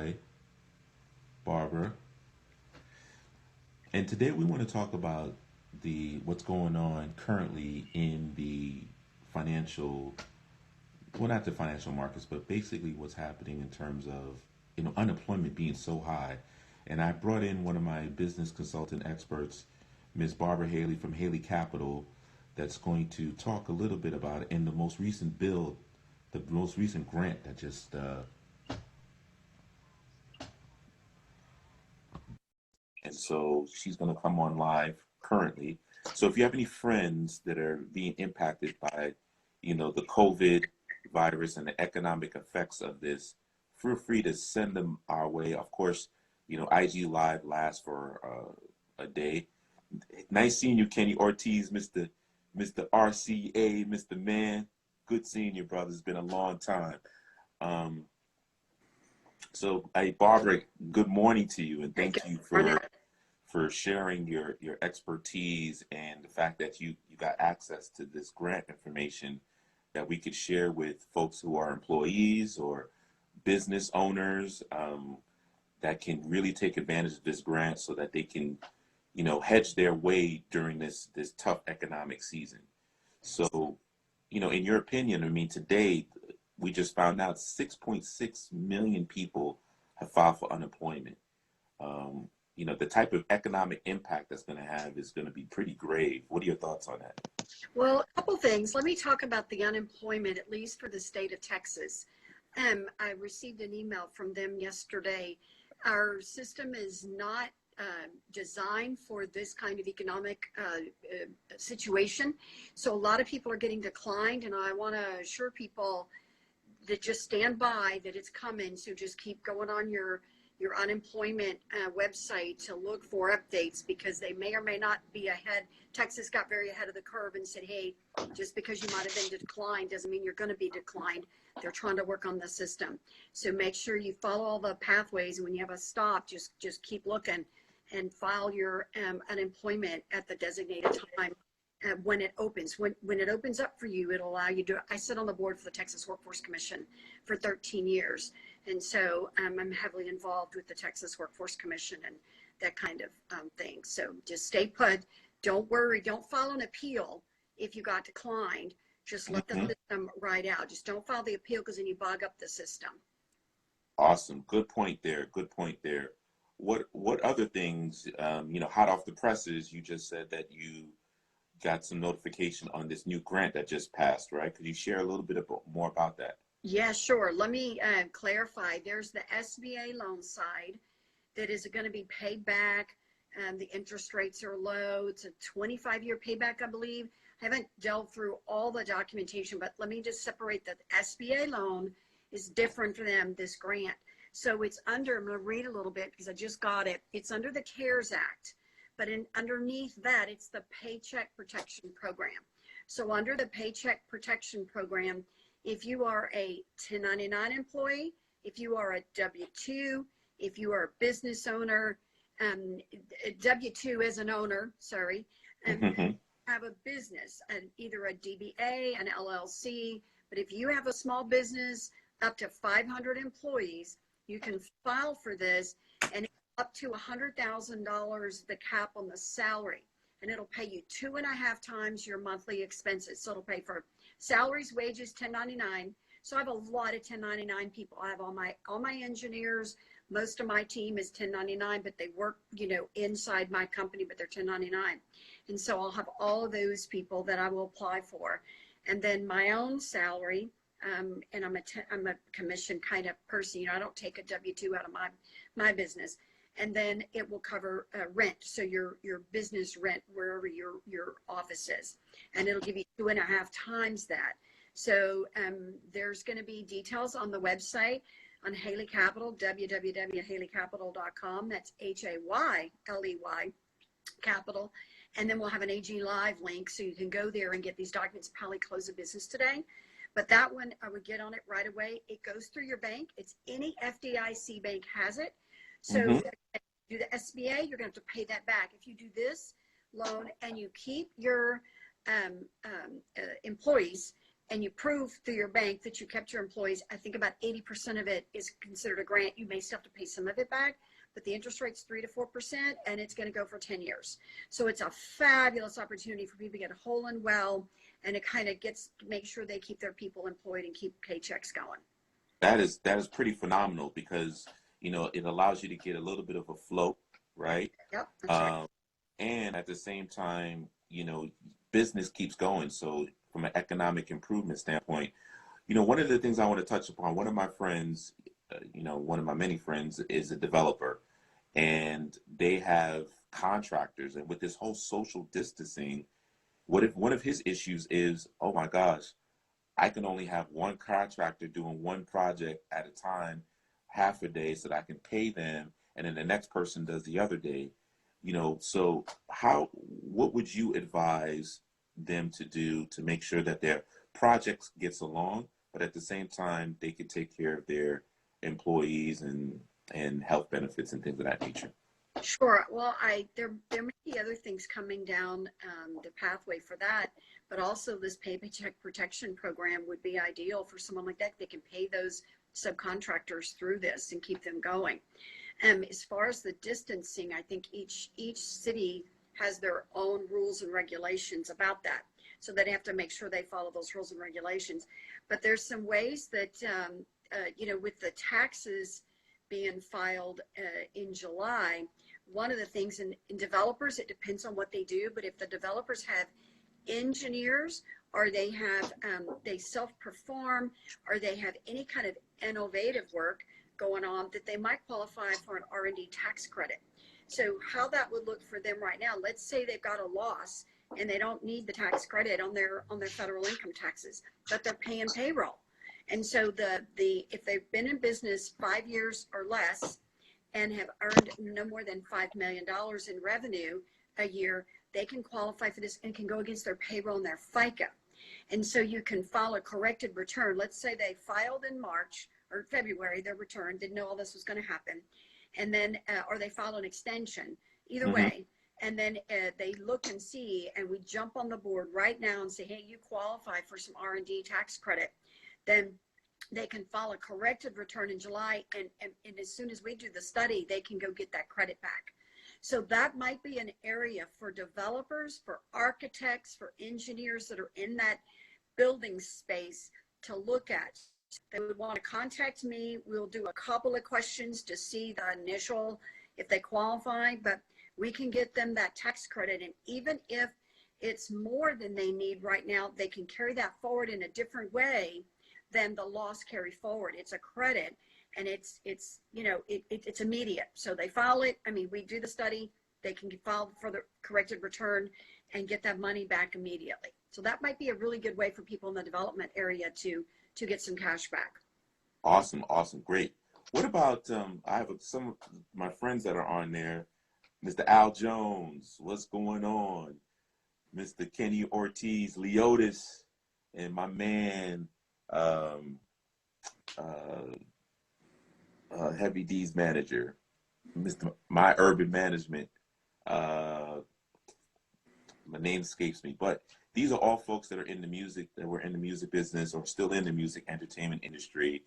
Joy, Barbara, and today we want to talk about the what's going on currently in the financial, well, not the financial markets, but basically what's happening in terms of unemployment being so high. And I brought in one of my business consultant experts, Ms. Barbara Haley from Haley Capital, that's going to talk a little bit about it in the most recent bill, the most recent grant that just and so she's going to come on live currently. So if you have any friends that are being impacted by, the COVID virus and the economic effects of this, feel free to send them our way. Of course, IG Live lasts for a day. Nice seeing you, Kenny Ortiz, Mr. RCA, Mr. Man. Good seeing you, brother. It's been a long time. Um, so, hey, Barbara, good morning to you, and thank you for sharing your expertise and the fact that you got access to this grant information that we could share with folks who are employees or business owners, that can really take advantage of this grant so that they can, hedge their way during this tough economic season. So, in your opinion, I mean, today we just found out 6.6 million people have filed for unemployment. Um, the type of economic impact that's going to have is going to be pretty grave. What are your thoughts on that? Well, a couple things. Let me talk about the unemployment, at least for the state of Texas. I received an email from them yesterday. Our system is not designed for this kind of economic situation. So a lot of people are getting declined, and I want to assure people that just stand by, that it's coming. So just keep going on your unemployment website to look for updates, because they may or may not be ahead. Texas got very ahead of the curve and said, hey, just because you might have been declined doesn't mean you're going to be declined. They're trying to work on the system. So make sure you follow all the pathways. And when you have a stop, just keep looking and file your unemployment at the designated time when it opens. When it opens up for you, it'll allow you to. I sit on the board for the Texas Workforce Commission for 13 years. And so I'm heavily involved with the Texas Workforce Commission and that kind of thing. So just stay put. Don't worry. Don't file an appeal if you got declined. Just let the system ride out. Just don't file the appeal, because then you bog up the system. Awesome. Good point there. Good point there. What other things, hot off the presses, you just said that you got some notification on this new grant that just passed, right? Could you share a little bit more about that? Yeah, sure. Let me clarify. There's the SBA loan side that is going to be paid back. The interest rates are low. It's a 25-year payback, I believe. I haven't delved through all the documentation, but let me just separate that. The SBA loan is different from this grant. So it's under, I'm going to read a little bit because I just got it. It's under the CARES Act, but underneath that, it's the Paycheck Protection Program. So under the Paycheck Protection Program, if you are a 1099 employee, if you are a W-2, if you are a business owner, W-2 as an owner, sorry, have a business, either a DBA, an LLC, but if you have a small business up to 500 employees, you can file for this, and up to $100,000 the cap on the salary, and it'll pay you 2.5 times your monthly expenses. So it'll pay for salaries, wages, 1099. So I have a lot of 1099 people. I have all my engineers. Most of my team is 1099, but they work, inside my company, but they're 1099. And so I'll have all of those people that I will apply for. And then my own salary, and I'm a commission kind of person. I don't take a W-2 out of my business. And then it will cover rent. So your business rent, wherever your office is, and it'll give you 2.5 times that. So there's going to be details on the website on Haley Capital, www.haleycapital.com. That's HAYLEY Capital. And then we'll have an AG Live link, so you can go there and get these documents. Probably close the business today. But that one, I would get on it right away. It goes through your bank. It's any FDIC bank has it. So if you do the SBA, you're going to have to pay that back. If you do this loan and you keep your employees and you prove through your bank that you kept your employees, I think about 80% of it is considered a grant. You may still have to pay some of it back, but the interest rate's 3 to 4%, and it's going to go for 10 years. So it's a fabulous opportunity for people to get a whole and well, and it kind of make sure they keep their people employed and keep paychecks going. That is pretty phenomenal because, you know, it allows you to get a little bit of a float, right? Yep, that's right. And at the same time, you know, business keeps going. So from an economic improvement standpoint, you know, one of the things I want to touch upon, one of my friends, you know, one of my many friends is a developer, and they have contractors. And with this whole social distancing, what if one of his issues is, oh my gosh, I can only have one contractor doing one project at a time, half a day, so that I can pay them, and then the next person does the other day. You know, so what would you advise them to do to make sure that their projects gets along, but at the same time they can take care of their employees and health benefits and things of that nature? Sure. Well, there may be other things coming down the pathway for that, but also this paycheck protection program would be ideal for someone like that. They can pay those subcontractors through this and keep them going. As far as the distancing, I think each city has their own rules and regulations about that. So they have to make sure they follow those rules and regulations. But there's some ways that, you know, with the taxes being filed in July, one of the things in developers, it depends on what they do, but if the developers have engineers, or they have they self-perform, or they have any kind of innovative work going on, that they might qualify for an R&D tax credit. So how that would look for them right now, let's say they've got a loss and they don't need the tax credit on their federal income taxes, but they're paying payroll. And so if they've been in business 5 years or less and have earned no more than $5 million in revenue a year, they can qualify for this and can go against their payroll and their FICA. And so you can file a corrected return. Let's say they filed in March or February, their return, didn't know all this was going to happen. And then, or they filed an extension, either way. And then they look and see, and we jump on the board right now and say, hey, you qualify for some R&D tax credit. Then they can file a corrected return in July, and as soon as we do the study, they can go get that credit back. So that might be an area for developers, for architects, for engineers that are in that building space to look at. They would want to contact me. We'll do a couple of questions to see the initial, if they qualify, but we can get them that tax credit. And even if it's more than they need right now, they can carry that forward in a different way than the loss carry forward. It's a credit, and it's you know, it's immediate. So they file it. I mean, we do the study. They can file for the corrected return and get that money back immediately. So that might be a really good way for people in the development area to get some cash back. Awesome, awesome, great. What about I have some of my friends that are on there. Mr. Al Jones, what's going on? Mr. Kenny Ortiz, Leotis, and my man, Heavy D's manager, Mr. My Urban Management. My name escapes me, but these are all folks that are in the music, that were in the music business or still in the music entertainment industry.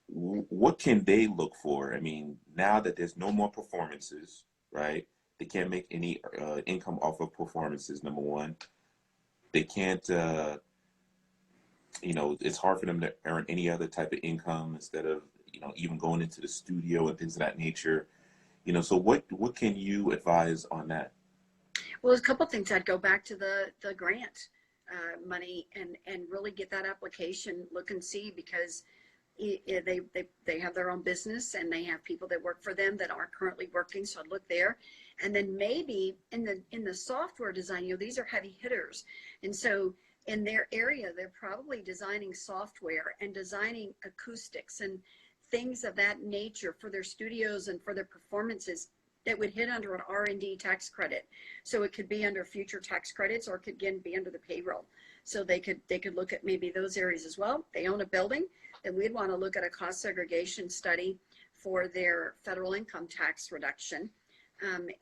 What can they look for? I mean, now that there's no more performances, right? They can't make any income off of performances, number one. They can't, you know, it's hard for them to earn any other type of income instead of, you know, even going into the studio and things of that nature. You know, so what can you advise on that? Well, there's a couple of things. I'd go back to the grant money and really get that application, look and see, because they have their own business and they have people that work for them that aren't currently working. So I'd look there. And then maybe in the software design, you know, these are heavy hitters. And so in their area, they're probably designing software and designing acoustics and things of that nature for their studios and for their performances that would hit under an R&D tax credit. So it could be under future tax credits, or it could again be under the payroll. So they could look at maybe those areas as well. They own a building, then we'd want to look at a cost segregation study for their federal income tax reduction.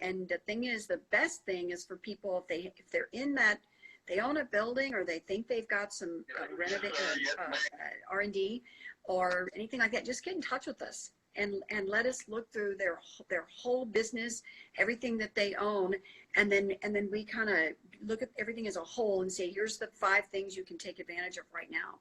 And the thing is, the best thing is for people, if they're in that they own a building or they think they've got some R&D or anything like that, just get in touch with us and let us look through their whole business, everything that they own, and then we kind of look at everything as a whole and say, here's the 5 things you can take advantage of right now.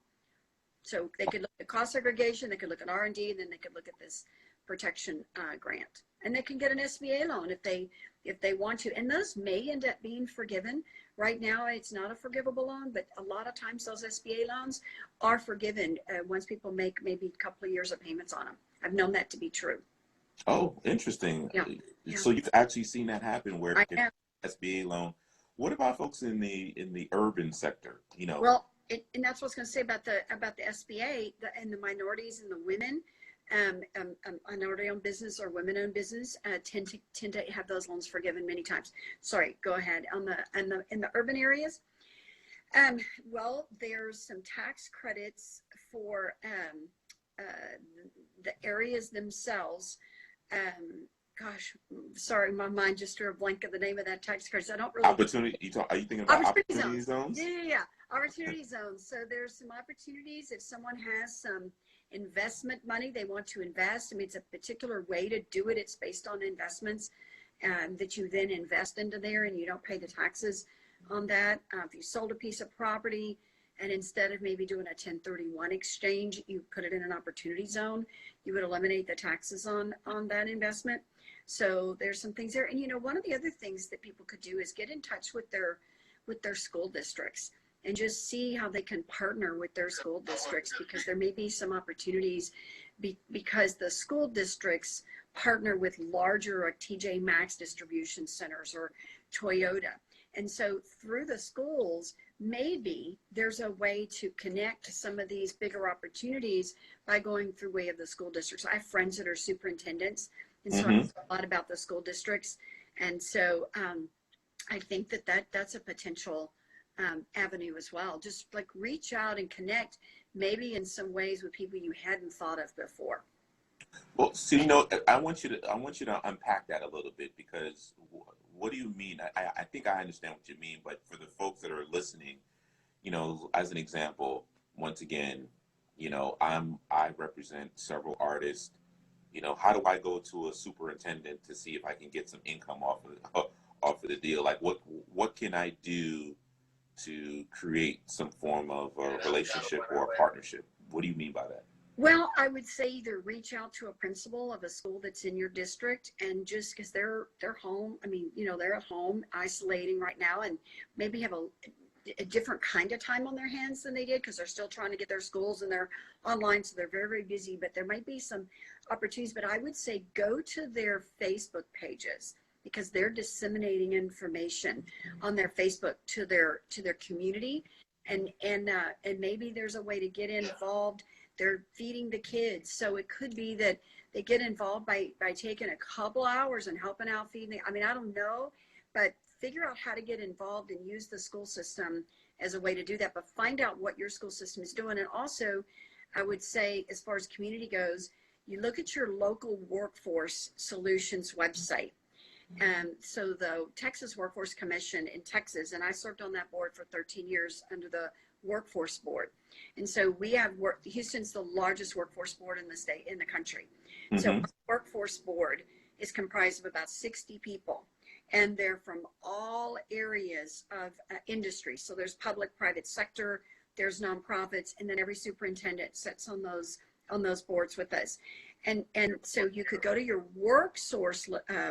So they could look at cost segregation, they could look at R&D, and then they could look at this protection grant, and they can get an SBA loan if they want to, and those may end up being forgiven. Right now, it's not a forgivable loan, but a lot of times those SBA loans are forgiven once people make maybe a couple of years of payments on them. I've known that to be true. Oh, interesting. Yeah. So you've actually seen that happen where I have. SBA loan. What about folks in the urban sector? Well, and that's what I was going to say about the SBA and the minorities and the women. Minority-owned business or women-owned business tend to have those loans forgiven many times. Sorry, go ahead. In the urban areas, well, there's some tax credits for the areas themselves. Gosh, sorry, my mind just drew a blank of the name of that tax credit. I don't really. Opportunity. Are you thinking about opportunity zones? Yeah. Opportunity zones. So there's some opportunities if someone has some investment money they want to invest. I mean, it's a particular way to do it. It's based on investments that you then invest into there, and you don't pay the taxes on that. If you sold a piece of property and instead of maybe doing a 1031 exchange, you put it in an opportunity zone, you would eliminate the taxes on that investment. So there's some things there. And one of the other things that people could do is get in touch with their school districts and just see how they can partner with their school districts, because there may be some opportunities because the school districts partner with larger TJ Maxx distribution centers or Toyota. And so through the schools, maybe there's a way to connect some of these bigger opportunities by going through way of the school districts. I have friends that are superintendents, and so I know a lot about the school districts. And so I think that's a potential avenue as well. Just like reach out and connect maybe in some ways with people you hadn't thought of before. Well, see, I want you to unpack that a little bit, because what do you mean? I think I understand what you mean, but for the folks that are listening, as an example, once again, I represent several artists. How do I go to a superintendent to see if I can get some income off of the deal? Like, what can I do to create some form of a relationship or a partnership? What do you mean by that? Well, I would say either reach out to a principal of a school that's in your district, and just because they're home, they're at home isolating right now, and maybe have a different kind of time on their hands than they did because they're still trying to get their schools and they're online, so they're very, very busy, but there might be some opportunities. But I would say go to their Facebook pages, because they're disseminating information on their Facebook to their community, and maybe there's a way to get involved. They're feeding the kids, so it could be that they get involved by taking a couple hours and helping out feeding. I don't know, but figure out how to get involved and use the school system as a way to do that. But find out what your school system is doing. And also, I would say, as far as community goes, you look at your local workforce solutions website. So the Texas Workforce Commission in Texas, and I served on that board for 13 years under the Workforce Board. And so we have Houston's the largest workforce board in the country. So our Workforce Board is comprised of about 60 people, and they're from all areas of industry. So there's public, private sector, there's nonprofits, and then every superintendent sits on those boards with us. And so you could go to your WorkSource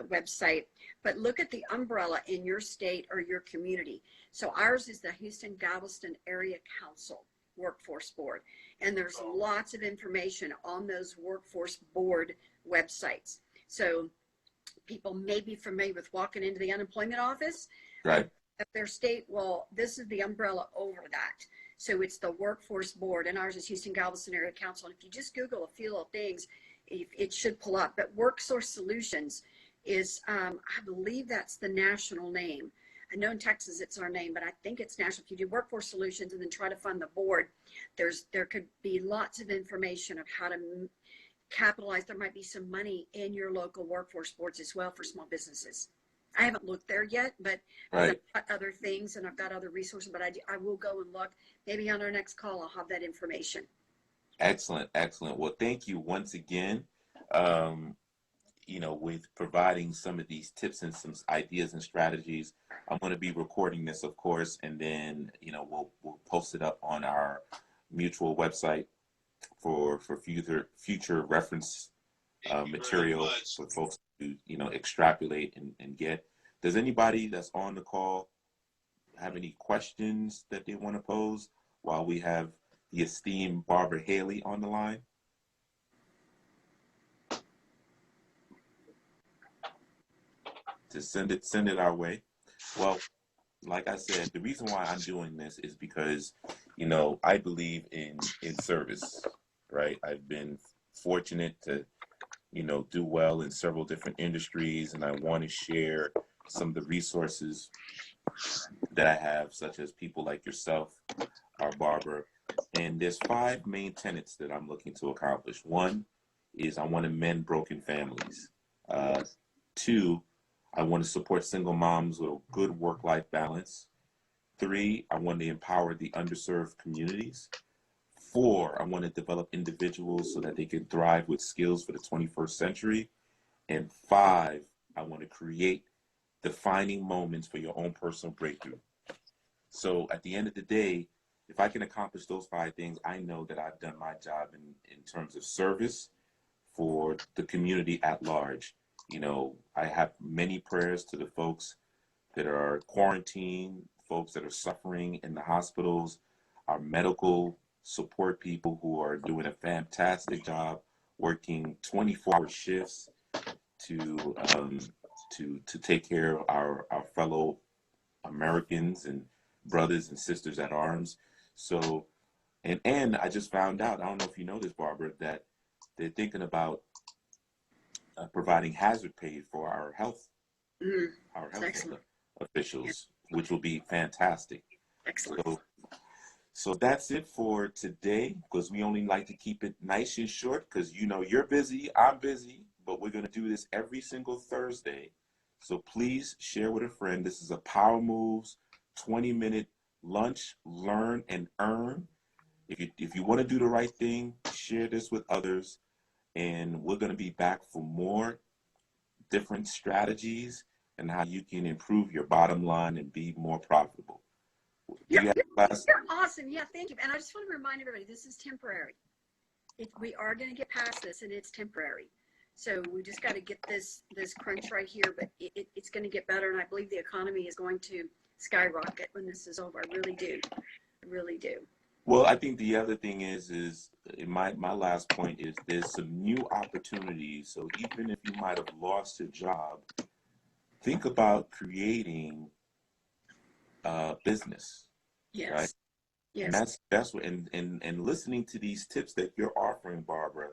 website, but look at the umbrella in your state or your community. So ours is the Houston Galveston Area Council Workforce Board. And there's lots of information on those Workforce Board websites. So people may be familiar with walking into the unemployment office. Right. At their state, well, this is the umbrella over that. So it's the Workforce Board, and ours is Houston Galveston Area Council. And if you just Google a few little things, it should pull up. But WorkSource Solutions is, I believe that's the national name. I know in Texas it's our name, but I think it's national. If you do Workforce Solutions and then try to fund the board, there could be lots of information of how to capitalize. There might be some money in your local workforce boards as well for small businesses. I haven't looked there yet, but Right. I've got other things and I've got other resources, but I will go and look. Maybe on our next call, I'll have that information. Excellent, excellent. Well, thank you once again. Um, with providing some of these tips and some ideas and strategies. I'm going to be recording this, of course, and then we'll post it up on our mutual website for future reference material for folks to extrapolate and get. Does anybody that's on the call have any questions that they want to pose while we have the esteemed Barbara Haley on the line? To send it our way. Well, like I said, the reason why I'm doing this is because, I believe in service, right? I've been fortunate to, do well in several different industries, and I want to share some of the resources that I have, such as people like yourself, our Barbara. And there's 5 main tenets that I'm looking to accomplish. One is I want to mend broken families. 2, I want to support single moms with a good work-life balance. 3, I want to empower the underserved communities. 4, I want to develop individuals so that they can thrive with skills for the 21st century. And 5, I want to create defining moments for your own personal breakthrough. So at the end of the day, if I can accomplish those 5 things, I know that I've done my job in terms of service for the community at large. I have many prayers to the folks that are quarantined, folks that are suffering in the hospitals, our medical support people who are doing a fantastic job, working 24-hour shifts to take care of our fellow Americans and brothers and sisters at arms. So, and I just found out, I don't know if you know this, Barbara, that they're thinking about providing hazard pay for our health officials, which will be fantastic. Excellent. So that's it for today, because we only like to keep it nice and short, because you're busy, I'm busy, but we're going to do this every single Thursday. So please share with a friend. This is a Powermoves 20-minute lunch, learn, and earn. If you want to do the right thing, share this with others. And we're going to be back for more different strategies and how you can improve your bottom line and be more profitable. You're awesome. Yeah, thank you. And I just want to remind everybody, this is temporary. We are going to get past this, and it's temporary. So we just got to get this crunch right here, but it's going to get better, and I believe the economy is going to skyrocket when this is over. I really do. I really do. Well, I think the other thing is my last point is there's some new opportunities. So even if you might have lost your job, think about creating a business. Yes. Right? Yes. And that's what and listening to these tips that you're offering, Barbara,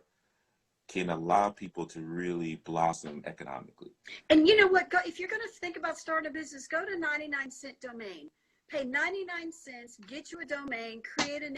can allow people to really blossom economically. And you know what? If you're going to think about starting a business, go to 99-cent domain. Pay 99 cents, get you a domain, create a